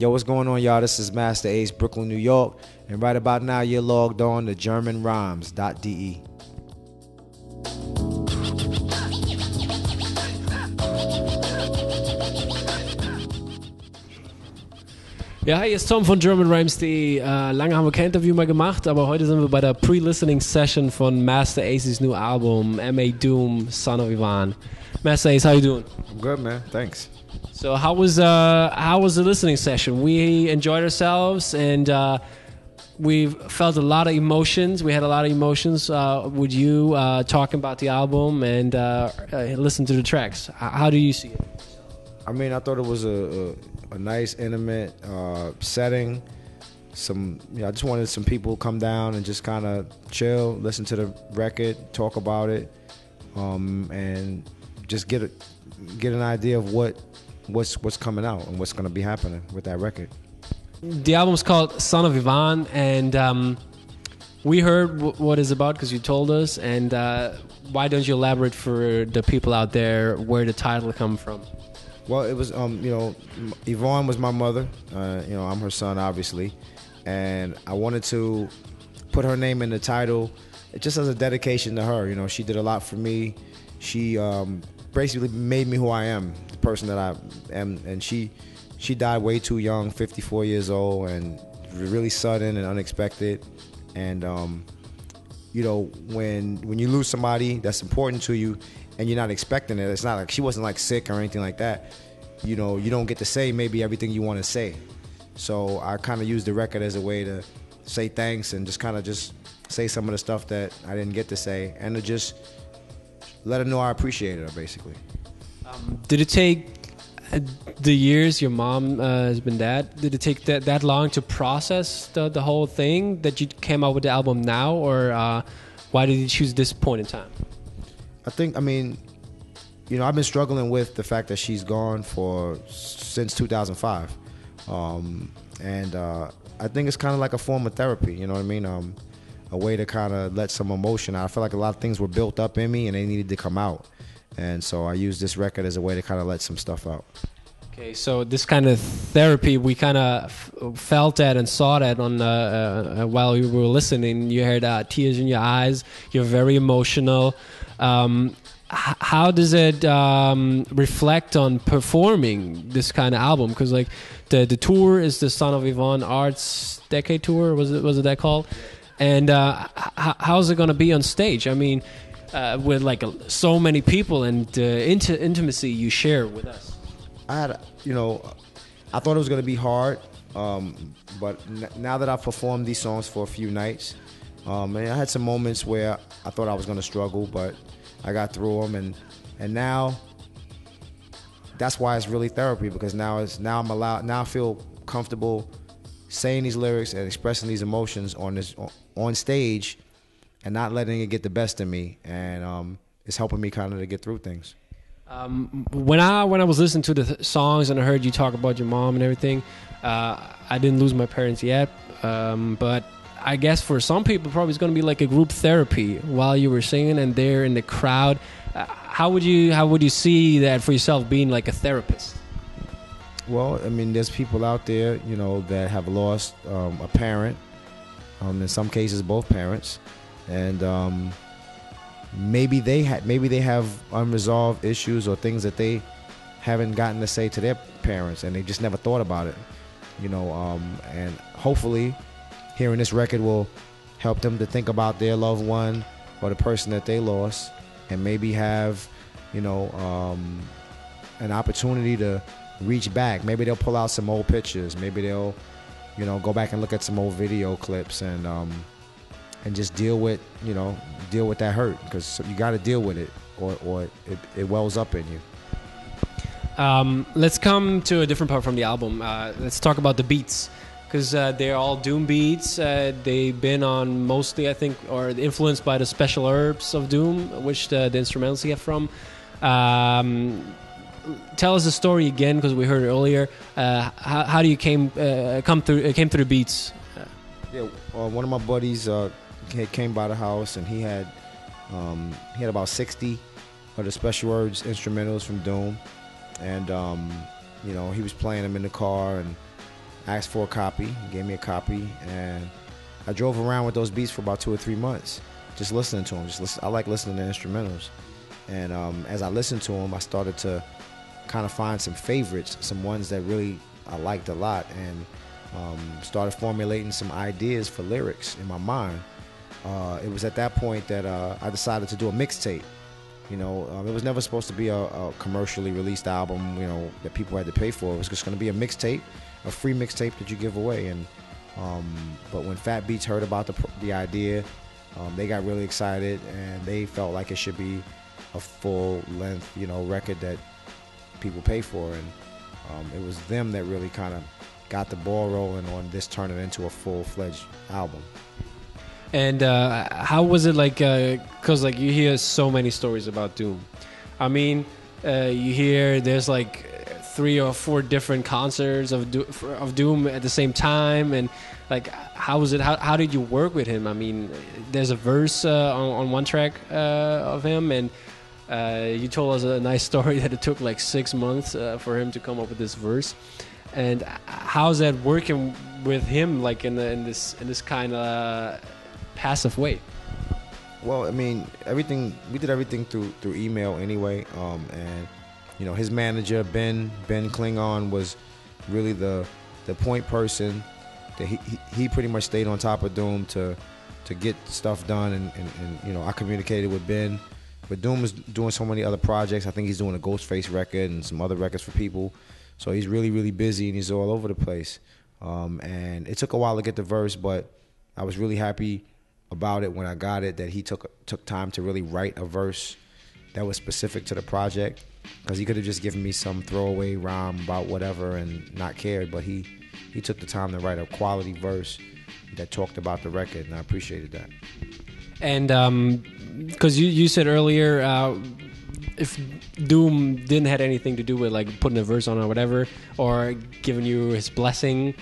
Yo, what's going on, y'all? This is Masta Ace, Brooklyn, New York. And right about now, you're logged on to GermanRhymes.de. Ja, hi, hier ist Tom von GermanRhymes.de. Lange haben wir kein Interview mehr gemacht, aber heute sind wir bei der Pre-Listening-Session von Masta Ace's new album, M.A. Doom, Son of Ivan. Masta Ace, how you doing? I'm good, man. Thanks. So how was the listening session? We enjoyed ourselves and we felt a lot of emotions. We had a lot of emotions with you talking about the album and listen to the tracks. How do you see it? I mean, I thought it was a nice, intimate setting. I just wanted some people to come down and just kind of chill, listen to the record, talk about it, and just get an idea of what's coming out and what's going to be happening with that record. The album's called Son of Ivan, and we heard what it's about because you told us. And why don't you elaborate for the people out there where the title come from? Well, it was, Yvonne was my mother. I'm her son, obviously. And I wanted to put her name in the title just as a dedication to her. You know, she did a lot for me. She basically made me who I am, the person that I am. And she died way too young, 54 years old, and really sudden and unexpected. And, when you lose somebody that's important to you, and you're not expecting it. It's not like she wasn't like sick or anything like that. You know, you don't get to say maybe everything you want to say. So I kind of used the record as a way to say thanks and just say some of the stuff that I didn't get to say, and to just let her know I appreciated her, basically. Did it take the years your mom has been dead? Did it take that long to process the whole thing that you came out with the album now, or why did you choose this point in time? I've been struggling with the fact that she's gone since 2005. I think it's kind of like a form of therapy, you know what I mean? A way to kind of let some emotion out. I feel like a lot of things were built up in me and they needed to come out. And so I used this record as a way to kind of let some stuff out. Okay, so this kind of therapy, we kind of felt that and saw that on while we were listening. You heard tears in your eyes. You're very emotional. How does it reflect on performing this kind of album? Because like the tour is the Son of Ivan Arts Decade Tour. Was it that called? And how's it going to be on stage? I mean, with like so many people and the intimacy you share with us. I thought it was going to be hard, but now that I've performed these songs for a few nights, and I had some moments where I thought I was going to struggle, but I got through them, and now that's why it's really therapy, because now I feel comfortable saying these lyrics and expressing these emotions on stage, and not letting it get the best of me, and it's helping me kind of to get through things. When I was listening to the songs and I heard you talk about your mom and everything, I didn't lose my parents yet, but I guess for some people probably it's going to be like a group therapy while you were singing and they're in the crowd. How would you see that for yourself, being like a therapist? Well, I mean, there's people out there, that have lost a parent, in some cases both parents, and maybe they have unresolved issues or things that they haven't gotten to say to their parents, and they just never thought about it, and hopefully hearing this record will help them to think about their loved one or the person that they lost, and maybe have an opportunity to reach back. Maybe they'll pull out some old pictures, maybe they'll go back and look at some old video clips, and just deal with that hurt, because you got to deal with it, or it wells up in you. Let's come to a different part from the album. Let's talk about the beats, because they're all Doom beats. They've been on mostly, I think, or influenced by the special herbs of Doom, which the instrumentals get from. Tell us the story again, because we heard it earlier. How do you came through the beats? One of my buddies came by the house, and he had about 60 of the special words instrumentals from Doom, and he was playing them in the car, and asked for a copy, he gave me a copy, and I drove around with those beats for about 2 or 3 months, just listening to them. I like listening to instrumentals, and as I listened to them, I started to kind of find some favorites, some ones that really I liked a lot, and started formulating some ideas for lyrics in my mind. It was at that point that I decided to do a mixtape. You know, it was never supposed to be a commercially released album, you know, that people had to pay for. It was just going to be a mixtape, a free mixtape that you give away. And but when Fat Beats heard about the idea, they got really excited, and they felt like it should be a full-length, you know, record that people pay for. And it was them that really kind of got the ball rolling on this turning into a full-fledged album. And how was it like? Because like you hear so many stories about Doom. I mean, you hear there's like 3 or 4 different concerts of Doom at the same time, and like how was it? How did you work with him? I mean, there's a verse on one track of him, and you told us a nice story that it took like 6 months for him to come up with this verse. And how's that working with him, like in this kind of passive way? Well, I mean, we did everything through email anyway, and you know, his manager Ben Klingon was really the point person that he pretty much stayed on top of Doom to get stuff done, and you know, I communicated with Ben, but Doom was doing so many other projects. I think he's doing a Ghostface record and some other records for people, so he's really busy and he's all over the place, and it took a while to get the verse, but I was really happy about it when I got it, that he took time to really write a verse that was specific to the project, because he could have just given me some throwaway rhyme about whatever and not cared, but he took the time to write a quality verse that talked about the record, and I appreciated that. And because you said earlier, if Doom didn't have anything to do with like putting a verse on or whatever, or giving you his blessing,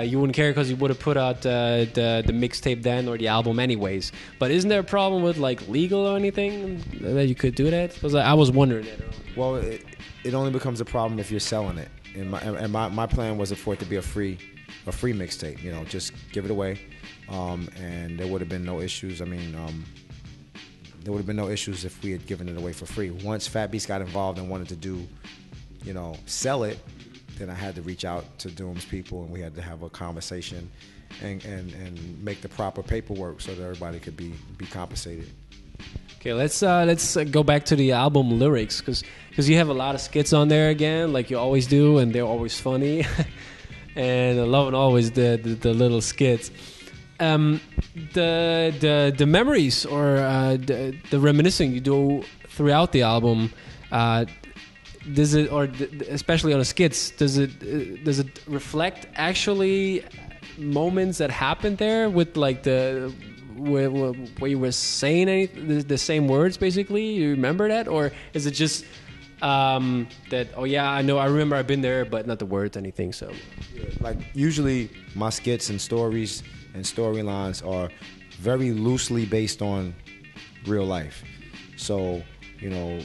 you wouldn't care because you would have put out the mixtape then, or the album anyways. But isn't there a problem with like legal or anything that you could do that? Because I was wondering that earlier. Well, it only becomes a problem if you're selling it. And my plan was for it to be a free mixtape. You know, just give it away, and there would have been no issues. I mean, there would have been no issues if we had given it away for free. Once Fat Beats got involved and wanted to do, you know, sell it, then I had to reach out to Doom's people, and we had to have a conversation and make the proper paperwork so that everybody could be compensated. Okay, let's go back to the album lyrics, because you have a lot of skits on there again, like you always do, and they're always funny, and I love always the little skits. The memories or the reminiscing you do throughout the album. Does it, or especially on the skits, does it reflect actually moments that happened there with like where you were saying the same words basically? You remember that, or is it just that? Oh yeah, I remember I've been there, but not the words, anything. So, like usually my skits and stories and storylines are very loosely based on real life. So you know,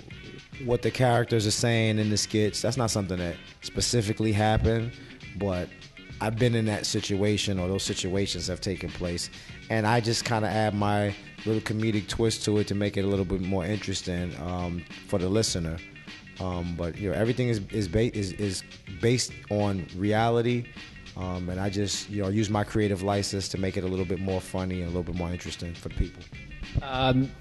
what the characters are saying in the skits, that's not something that specifically happened, but I've been in that situation, or those situations have taken place, and I just kind of add my little comedic twist to it to make it a little bit more interesting for the listener. But you know, everything is based on reality, and I just, you know, use my creative license to make it a little bit more funny and a little bit more interesting for people.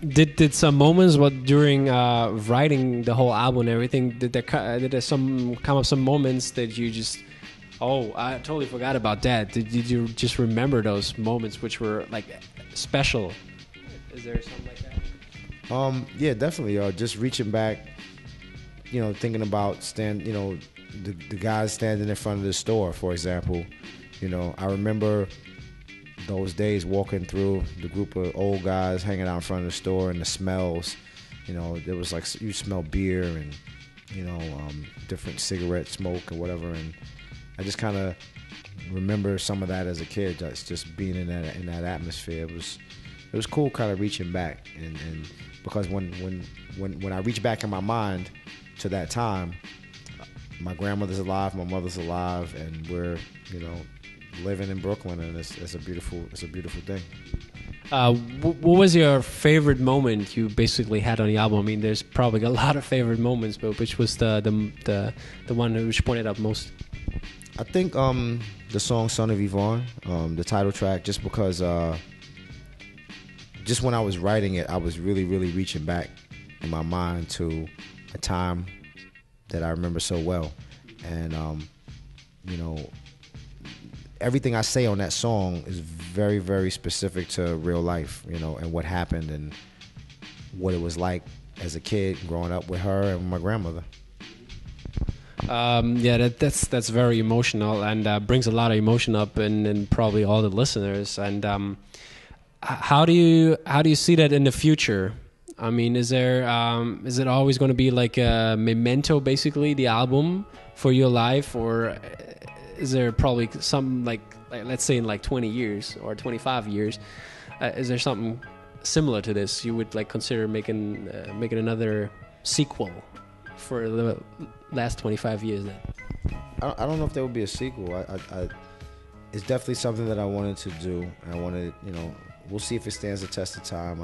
Did some moments, during writing the whole album and everything, did there come up some moments that you just, oh, I totally forgot about that? Did you just remember those moments which were like special? Is there something like that? Yeah, definitely. Just reaching back, you know, thinking about the guys standing in front of the store, for example. You know, I remember those days walking through the group of old guys hanging out in front of the store, and the smells, you know, there was like, you smell beer and, you know, different cigarette smoke or whatever, and I just kind of remember some of that as a kid, just being in that atmosphere. It was cool, kind of reaching back, and because when I reach back in my mind to that time, my grandmother's alive, my mother's alive, and we're, you know, living in Brooklyn, and it's a beautiful thing. What was your favorite moment you basically had on the album? I mean, there's probably a lot of favorite moments, but which was the one which pointed out most? I think the song "Son of Yvonne," the title track, just because just when I was writing it, I was really reaching back in my mind to a time that I remember so well, and you know, everything I say on that song is very specific to real life, you know, and what happened and what it was like as a kid growing up with her and my grandmother. Yeah, that's very emotional, and brings a lot of emotion up in probably all the listeners. And how do you see that in the future? I mean, is it always going to be like a memento, basically, the album for your life, or is there probably some like let's say in like 20 years or 25 years, is there something similar to this you would like consider making another sequel for the last 25 years then? I don't know if there would be a sequel. It's definitely something that I wanted to do. I wanted, you know, we'll see if it stands the test of time.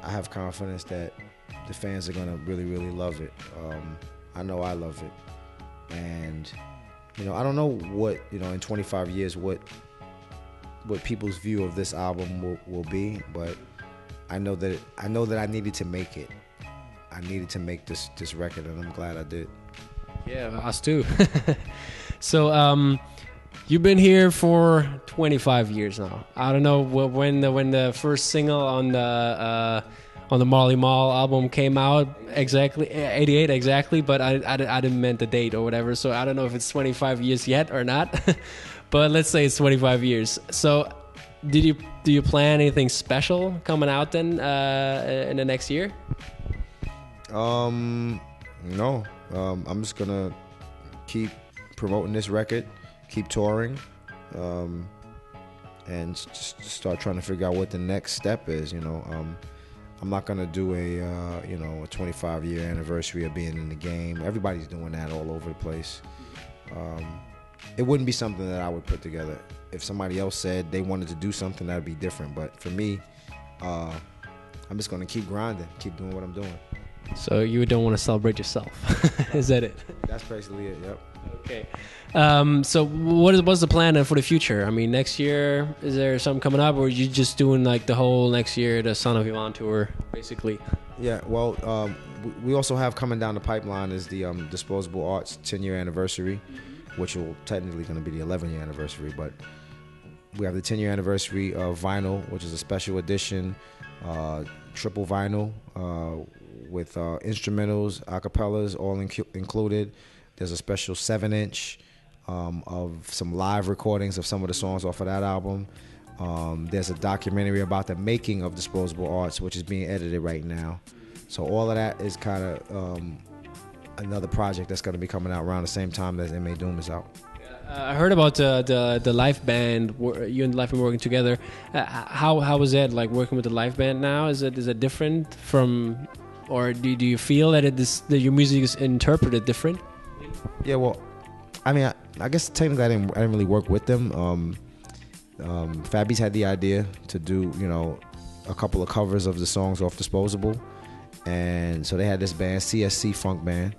I have confidence that the fans are gonna really love it. I know I love it, and you know, I don't know what, you know, in 25 years what people's view of this album will be, but I know that I needed to make it. I needed to make this record, and I'm glad I did. Yeah, us too. So you've been here for 25 years now. I don't know when the first single on the Marley Marl album came out exactly, 88 exactly, but I didn't meant the date or whatever, so I don't know if it's 25 years yet or not. But let's say it's 25 years. So do you plan anything special coming out then in the next year? No. I'm just gonna keep promoting this record, keep touring, and just start trying to figure out what the next step is. You know, I'm not gonna do a 25-year anniversary of being in the game. Everybody's doing that all over the place. It wouldn't be something that I would put together. If somebody else said they wanted to do something, that'd be different. But for me, I'm just gonna keep grinding, keep doing what I'm doing. So you don't want to celebrate yourself. Is that it? That's basically it, yep. Okay. So what's the plan then for the future? I mean, next year, is there something coming up, or are you just doing like the whole next year, the Son of Yvonne tour, basically? Yeah, well, we also have coming down the pipeline is the Disposable Arts 10-year anniversary, which will technically going to be the 11-year anniversary, but we have the 10-year anniversary of vinyl, which is a special edition, triple vinyl, with instrumentals, acapellas, all included. There's a special 7-inch of some live recordings of some of the songs off of that album. There's a documentary about the making of Disposable Arts, which is being edited right now. So all of that is kind of another project that's going to be coming out around the same time that M.A. Doom is out. I heard about the live band. You and the live band working together. How was that, like working with the live band now? Is it different from, or do you feel that that your music is interpreted different? Yeah, well, I mean, I guess technically I didn't really work with them. Fabby's had the idea to do, you know, a couple of covers of the songs off Disposable, and so they had this band, CSC Funk Band,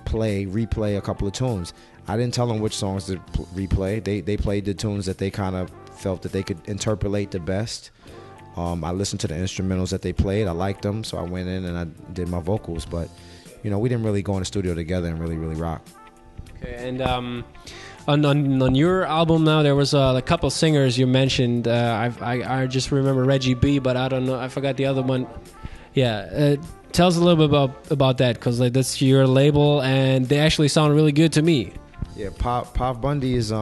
replay a couple of tunes. I didn't tell them which songs to replay. They played the tunes that they kind of felt that they could interpolate the best. I listened to the instrumentals that they played. I liked them, so I went in and I did my vocals. But, you know, we didn't really go in the studio together and really rock. Okay, and on your album now, there was a couple singers you mentioned. I just remember Reggie B, but I don't know. I forgot the other one. Yeah, tell us a little bit about that, because like that's your label, and they actually sound really good to me. Yeah, Pav Bundy is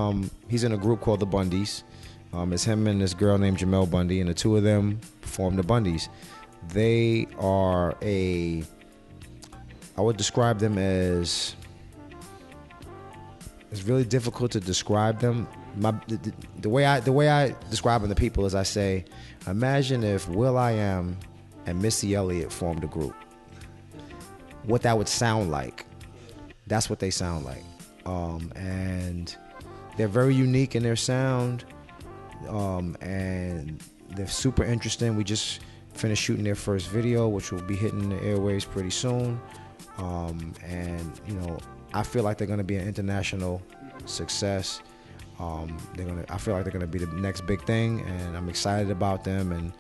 he's in a group called the Bundys. It's him and this girl named Jamel Bundy, and the two of them form the Bundys. They are I would describe them as, it's really difficult to describe them. The way I describe them to people is I say, imagine if will.i.am and Missy Elliott formed a group. What that would sound like. that's what they sound like. And they're very unique in their sound, and they're super interesting. We just finished shooting their first video, which will be hitting the airwaves pretty soon. And you know, I feel like they're gonna be an international success. I feel like they're gonna be the next big thing, and I'm excited about them. And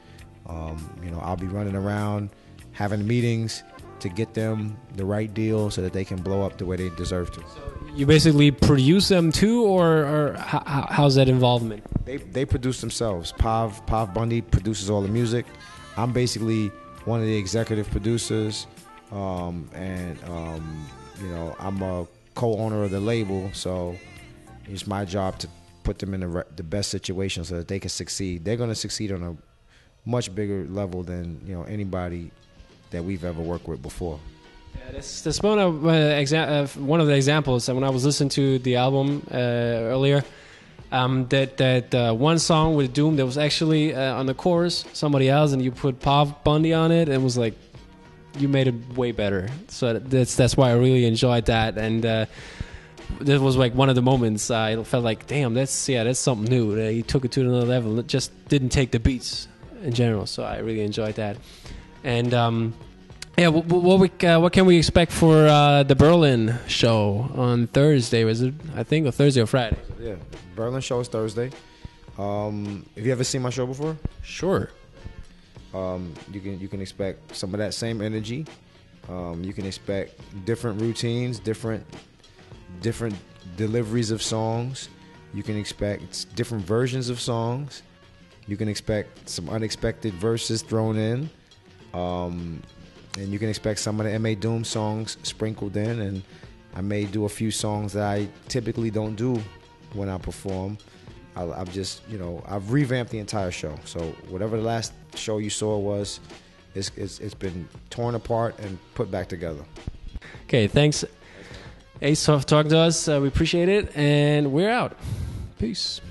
you know, I'll be running around having meetings to get them the right deal so that they can blow up the way they deserve to. So you basically produce them too, or how's that involvement? They produce themselves. Pav Bundy produces all the music. I'm basically one of the executive producers, and you know, I'm a co-owner of the label, so it's my job to put them in the best situation so that they can succeed. They're going to succeed on a much bigger level than, you know, anybody that we've ever worked with before. Yeah, that's one of the examples. When I was listening to the album earlier, that one song with Doom that was actually on the chorus somebody else, and you put Pav Bundy on it, and it was like you made it way better. So that's why I really enjoyed that, and this was like one of the moments I felt like, damn, that's something new. He took it to another level. It just didn't take the beats in general, so I really enjoyed that. And yeah, what can we expect for the Berlin show on Thursday? Was it, I think, or Thursday or Friday? Yeah, Berlin show is Thursday. Have you ever seen my show before? Sure. You can expect some of that same energy. You can expect different routines, different deliveries of songs. You can expect different versions of songs. You can expect some unexpected verses thrown in. And you can expect some of the M.A. Doom songs sprinkled in. And I may do a few songs that I typically don't do when I perform. I've just, you know, I've revamped the entire show. So whatever the last show you saw was, it's been torn apart and put back together. Okay, thanks, Ace, for talking to us. We appreciate it, and we're out. Peace.